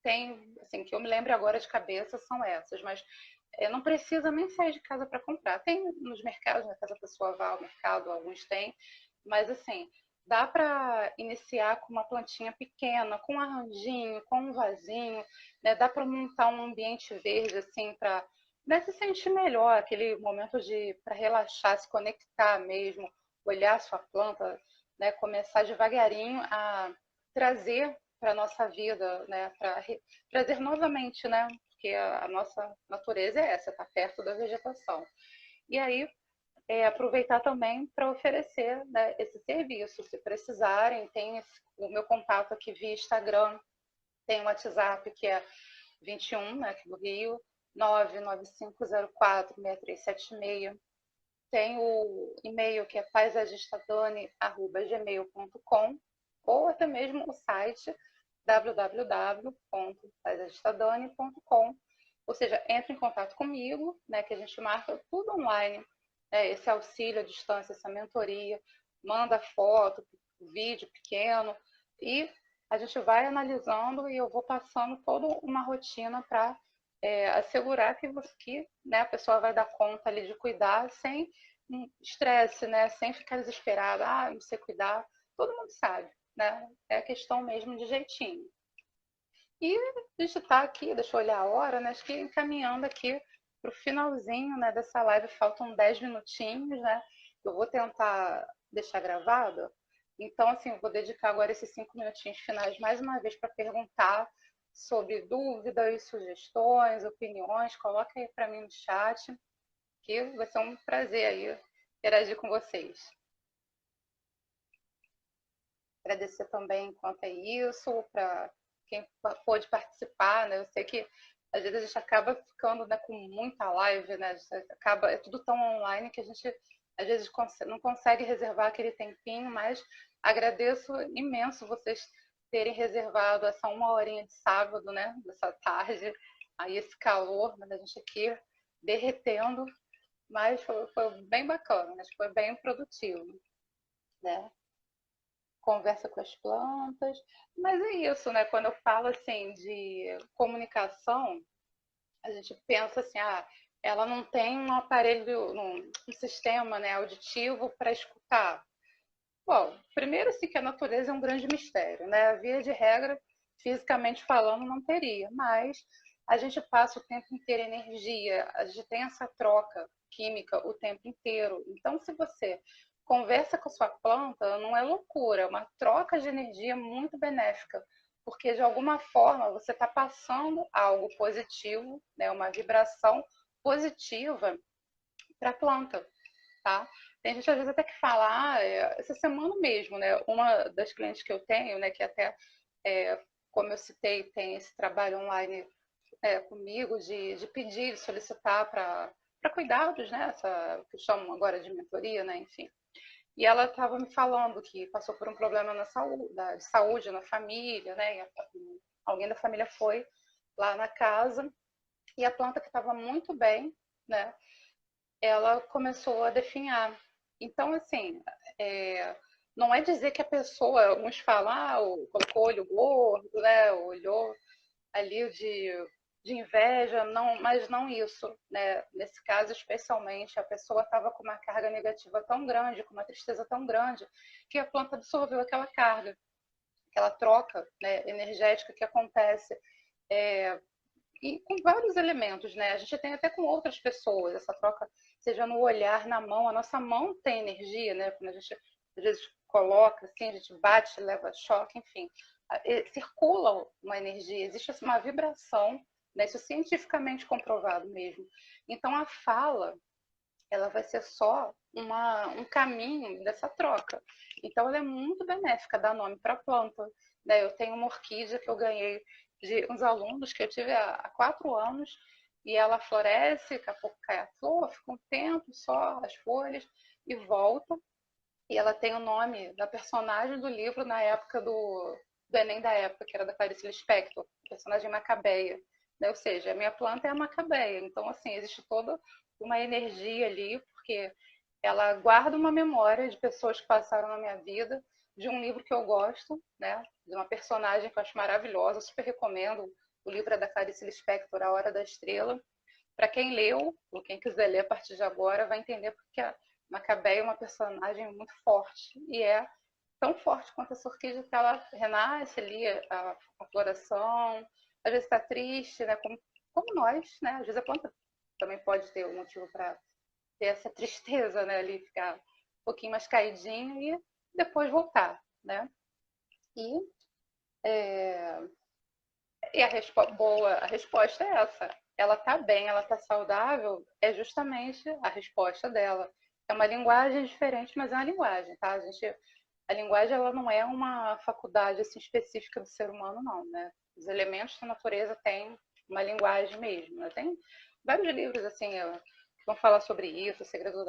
Speaker 1: tem, assim, que eu me lembro agora de cabeça são essas, mas não precisa nem sair de casa para comprar. Tem nos mercados, na casa a pessoa vai ao mercado, alguns têm, mas assim, dá para iniciar com uma plantinha pequena, com um arranjinho, com um vasinho, né? Dá para montar um ambiente verde assim para, né, se sentir melhor, aquele momento de para relaxar, se conectar mesmo, olhar a sua planta, né? Começar devagarinho a trazer para a nossa vida, né? Para trazer novamente, né? Porque a nossa natureza é essa, tá perto da vegetação. E aí, aproveitar também para oferecer, né, esse serviço. Se precisarem, tem o meu contato aqui via Instagram, tem o WhatsApp que é 21, né, aqui do Rio, 995046376. Tem o e-mail que é paisagistadani@gmail.com, ou até mesmo o site www.paisagistadani.com. Ou seja, entre em contato comigo, né, que a gente marca tudo online, né, esse auxílio à distância, essa mentoria, manda foto, vídeo pequeno, e a gente vai analisando e eu vou passando toda uma rotina para assegurar que né, a pessoa vai dar conta ali de cuidar sem estresse, né, sem ficar desesperada, não sei cuidar, todo mundo sabe, né, é questão mesmo de jeitinho. E a gente está aqui, deixa eu olhar a hora, né? Acho que encaminhando aqui para o finalzinho, né, dessa live, faltam 10 minutinhos, né? Eu vou tentar deixar gravado. Então, assim, eu vou dedicar agora esses 5 minutinhos finais mais uma vez para perguntar sobre dúvidas, sugestões, opiniões. Coloca aí para mim no chat, que vai ser um prazer aí interagir com vocês. Agradecer também enquanto é isso, para quem pôde participar, né? Eu sei que às vezes a gente acaba ficando, né, com muita live, né? É tudo tão online que a gente às vezes não consegue reservar aquele tempinho, mas agradeço imenso vocês terem reservado essa uma horinha de sábado, né? Dessa tarde, aí esse calor, né, a gente aqui derretendo, mas foi bem bacana, acho que foi bem produtivo, né? Conversa com as plantas, mas é isso, né? Quando eu falo assim de comunicação, a gente pensa assim, ela não tem um aparelho, um sistema, né, auditivo para escutar. Bom, primeiro sim que a natureza é um grande mistério, né? Via de regra, fisicamente falando, não teria, mas a gente passa o tempo inteiro energia, a gente tem essa troca química o tempo inteiro. Então, se você conversa com a sua planta, não é loucura, é uma troca de energia muito benéfica, porque de alguma forma você está passando algo positivo, né, uma vibração positiva para a planta, tá? Tem gente às vezes até que fala, essa semana mesmo, né, uma das clientes que eu tenho, né, que até, como eu citei, tem esse trabalho online comigo de pedir, de solicitar para cuidados, né, essa que chamam agora de mentoria, né, enfim. E ela estava me falando que passou por um problema de saúde na família, né, e alguém da família foi lá na casa e a planta que estava muito bem, né, ela começou a definhar. Então, assim, não é dizer que a pessoa, uns falam, colocou olho gordo, né, olhou ali de inveja, não, mas não isso, né? Nesse caso, especialmente, a pessoa estava com uma carga negativa tão grande, com uma tristeza tão grande, que a planta absorveu aquela carga, aquela troca, né, energética que acontece. E com vários elementos, né? A gente tem até com outras pessoas, essa troca, seja no olhar, na mão. A nossa mão tem energia, né? Quando a gente às vezes coloca assim, a gente bate, leva choque, enfim. Circula uma energia, existe uma vibração, né? Isso é cientificamente comprovado mesmo. Então a fala, ela vai ser só um caminho dessa troca. Então ela é muito benéfica, dá nome para a planta. Né? Eu tenho uma orquídea que eu ganhei de uns alunos que eu tive há 4 anos, e ela floresce, daqui a pouco cai a flor, fica um tempo só as folhas e volta. E ela tem o nome da personagem do livro na época do Enem da época, que era da Clarice Lispector, personagem Macabeia. Né? Ou seja, a minha planta é a Macabeia. Então, assim, existe toda uma energia ali, porque ela guarda uma memória de pessoas que passaram na minha vida, de um livro que eu gosto, né? De uma personagem que eu acho maravilhosa, super recomendo. O livro é da Clarice Lispector, A Hora da Estrela. Para quem leu, ou quem quiser ler a partir de agora, vai entender porque a Macabeia é uma personagem muito forte, e é tão forte quanto a Sorquídea, que ela renasce ali, a floração, às vezes está triste, né? Como nós, né? Às vezes a planta também pode ter um motivo para ter essa tristeza, né? Ali ficar um pouquinho mais caidinho e depois voltar, né? E, é, e a resposta é essa. Ela está bem, ela está saudável, é justamente a resposta dela. É uma linguagem diferente, mas é uma linguagem, tá? A linguagem ela não é uma faculdade assim, específica do ser humano, não, né? Os elementos da natureza têm uma linguagem mesmo. Né? Tem vários livros assim que vão falar sobre isso, o segredo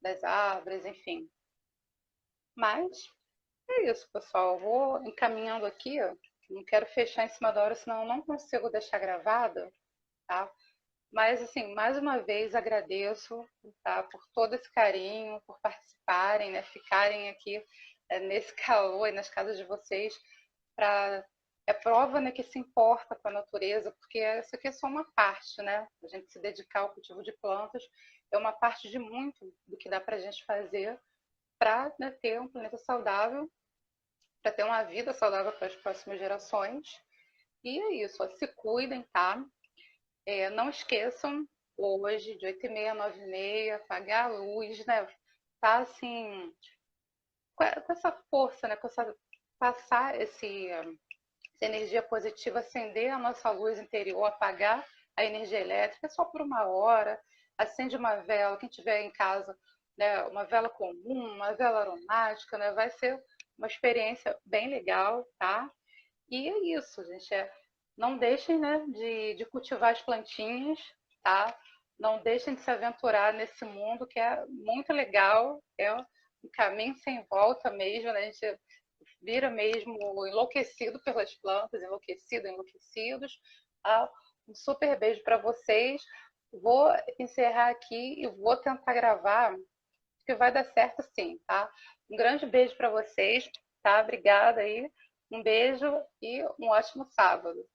Speaker 1: das árvores, enfim. Mas é isso, pessoal. Eu vou encaminhando aqui. Não quero fechar em cima da hora, senão eu não consigo deixar gravada, tá? Mas, assim, mais uma vez agradeço, tá, por todo esse carinho, por participarem, né, ficarem aqui nesse calor e nas casas de vocês, para é prova, né, que se importa com a natureza, porque isso aqui é só uma parte, né? A gente se dedicar ao cultivo de plantas é uma parte de muito do que dá para a gente fazer para, né, ter um planeta saudável, para ter uma vida saudável para as próximas gerações. E é isso, ó, se cuidem, tá? Não esqueçam, hoje, de 8h30 a 9h30, apagar a luz, né? Tá assim, com essa força, né? Passar essa energia positiva, acender a nossa luz interior, apagar a energia elétrica só por 1 hora, acende uma vela, quem tiver em casa, né, uma vela comum, uma vela aromática, né? Vai ser uma experiência bem legal, tá? E é isso, gente. Não deixem, né, de cultivar as plantinhas, tá? Não deixem de se aventurar nesse mundo que é muito legal. É um caminho sem volta mesmo, né? A gente vira mesmo enlouquecido pelas plantas, enlouquecidos. Tá? Um super beijo para vocês. Vou encerrar aqui e vou tentar gravar, que vai dar certo sim, tá? Um grande beijo para vocês, tá? Obrigada aí. Um beijo e um ótimo sábado.